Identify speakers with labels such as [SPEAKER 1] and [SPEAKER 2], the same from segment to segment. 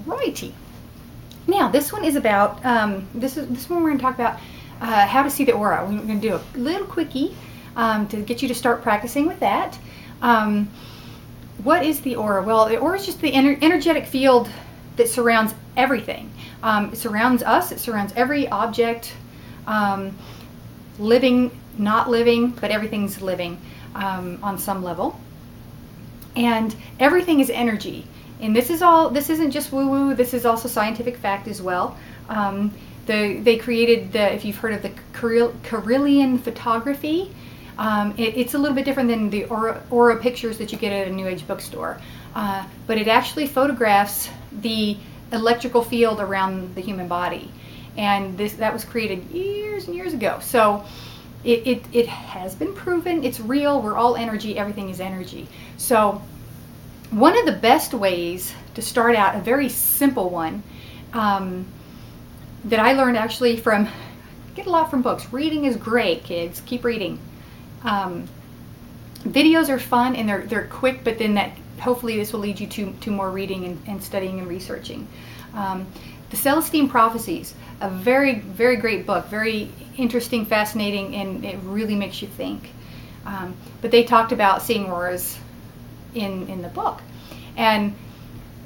[SPEAKER 1] Righty. Now this one is about, this one we're going to talk about how to see the aura. We're going to do a little quickie to get you to start practicing with that. What is the aura? Well, the aura is just the energetic field that surrounds everything. It surrounds us, it surrounds every object, living, not living, but everything's living on some level. And everything is energy. And this isn't just woo-woo, this is also scientific fact as well. They created if you've heard of the Kirlian photography, it's a little bit different than the aura pictures that you get at a New Age bookstore. But it actually photographs the electrical field around the human body. And that was created years and years ago. So it has been proven, it's real, we're all energy, everything is energy. So one of the best ways to start out, a very simple one, that I learned actually get a lot from books. Reading is great, kids, keep reading. Videos are fun and they're quick, but then hopefully this will lead you to more reading and studying and researching. The Celestine Prophecies, a very, very great book, very interesting, fascinating, and it really makes you think. But they talked about seeing auras in the book. And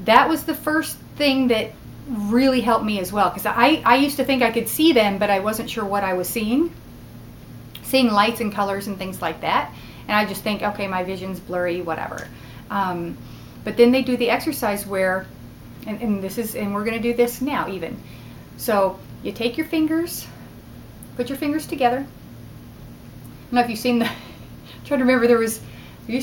[SPEAKER 1] that was the first thing that really helped me as well, because I used to think I could see them, but I wasn't sure what I was seeing lights and colors and things like that, and I just think, okay, my vision's blurry, whatever. But then they do the exercise where, and we're going to do this now even. So you take your fingers, put your fingers together. I don't know if you've seen I'm trying to remember, there used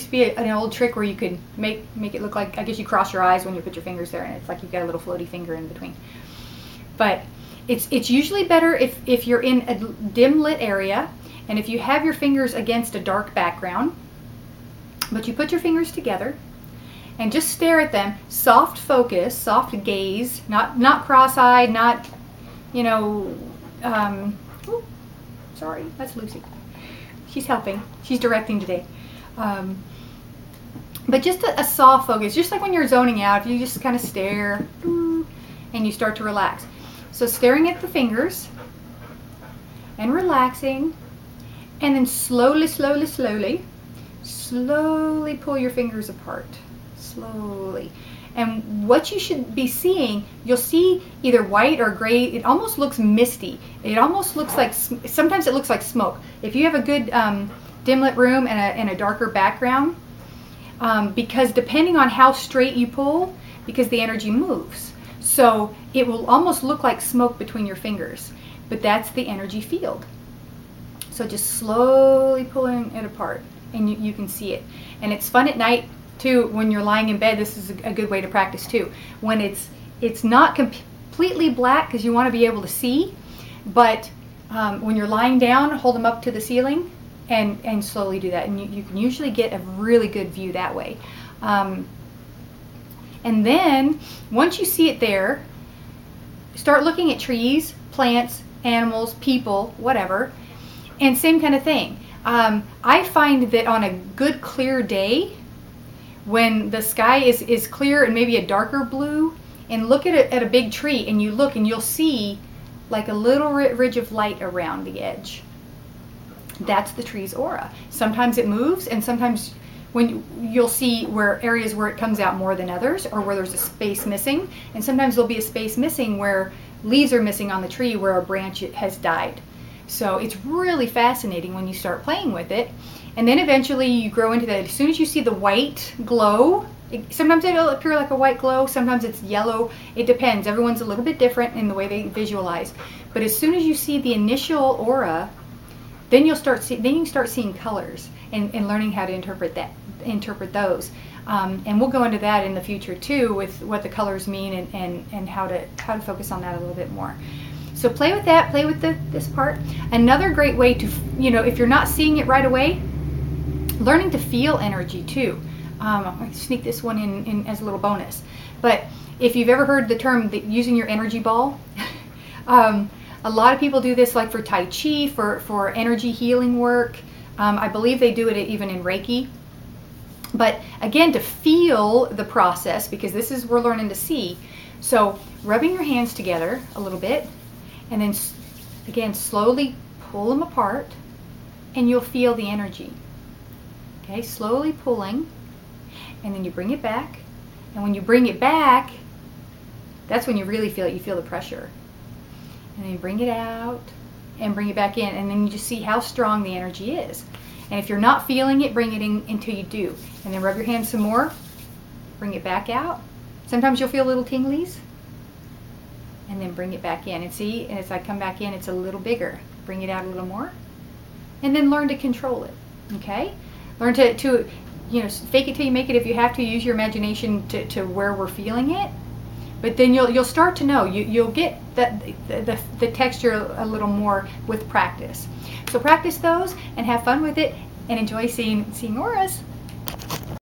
[SPEAKER 1] to be an old trick where you could make it look like, I guess you cross your eyes when you put your fingers there, and it's like you've got a little floaty finger in between. But it's usually better if you're in a dim lit area, and if you have your fingers against a dark background, but you put your fingers together and just stare at them, soft focus, soft gaze, not cross-eyed, not, sorry, that's Lucy. She's helping, she's directing today. But just a soft focus, just like when you're zoning out, you just kind of stare and you start to relax. So staring at the fingers and relaxing, and then slowly pull your fingers apart, slowly. And what you should be seeing, you'll see either white or gray. It almost looks misty. It almost looks like, sometimes it looks like smoke. If you have a good dim lit room and a darker background, because depending on how straight you pull, because the energy moves, so it will almost look like smoke between your fingers, but that's the energy field. So just slowly pulling it apart, and you can see it. And it's fun at night too, when you're lying in bed. This is a good way to practice too, when it's not completely black, because you want to be able to see, but when you're lying down, hold them up to the ceiling and slowly do that, and you can usually get a really good view that way. And then once you see it there, start looking at trees, plants, animals, people, whatever, and same kind of thing. I find that on a good clear day, when the sky is clear and maybe a darker blue, and look at a big tree, and you look and you'll see like a little ridge of light around the edge. That's the tree's aura. Sometimes it moves, and sometimes when you'll see areas where it comes out more than others, or where there's a space missing, and sometimes there'll be a space missing where leaves are missing on the tree where a branch has died. So it's really fascinating when you start playing with it. And then eventually you grow into that. As soon as you see the white glow, sometimes it'll appear like a white glow, sometimes it's yellow. It depends. Everyone's a little bit different in the way they visualize. But as soon as you see the initial aura, then you can start seeing colors and learning how to interpret those. And we'll go into that in the future too, with what the colors mean and how to focus on that a little bit more. So play with that, play with this part. Another great way to, if you're not seeing it right away, learning to feel energy too. I'm going to sneak this one in as a little bonus. But if you've ever heard the term using your energy ball, a lot of people do this, like for Tai Chi, for energy healing work. I believe they do it even in Reiki. But again, to feel the process, because we're learning to see, So rubbing your hands together a little bit, and then again slowly pull them apart, and you'll feel the energy. Okay, slowly pulling, and then you bring it back, and when you bring it back, that's when you really feel it. You feel the pressure, and then you bring it out and bring it back in, and then you just see how strong the energy is. And if you're not feeling it, bring it in until you do, and then rub your hands some more, bring it back out. Sometimes you'll feel little tinglies, and then bring it back in, and see, and as I come back in, it's a little bigger. Bring it out a little more, and then learn to control it. Okay, learn to you know, fake it till you make it. If you have to, use your imagination to where we're feeling it. But then you'll start to know. You'll get the texture a little more with practice. So practice those and have fun with it, and enjoy seeing auras.